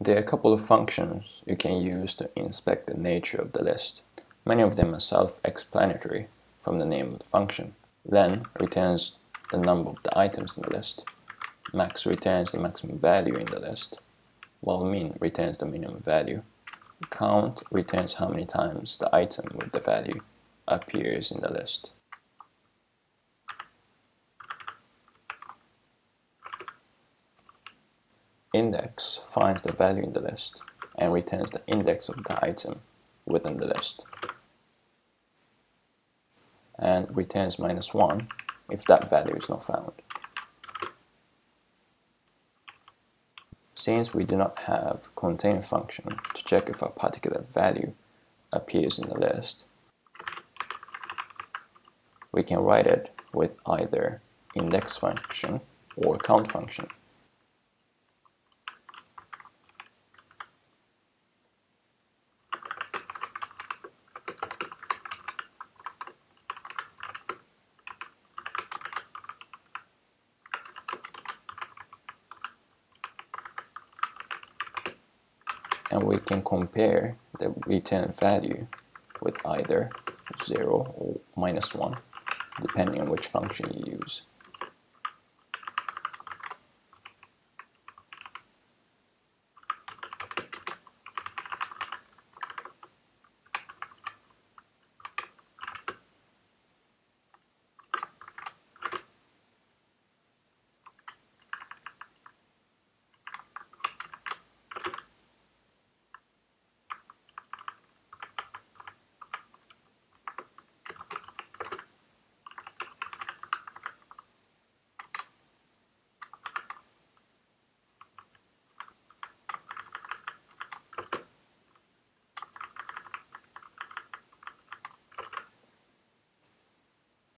There are a couple of functions you can use to inspect the nature of the list. Many of them are self-explanatory from the name of the function. Len returns the number of the items in the list. Max returns the maximum value in the list, while min returns the minimum value. Count returns how many times the item with the value appears in the list. Index finds the value in the list and returns the index of the item within the list, and returns -1 if that value is not found. Since we do not have contain function to check if a particular value appears in the list, we can write it with either index function or count function. And we can compare the return value with either 0 or -1, depending on which function you use.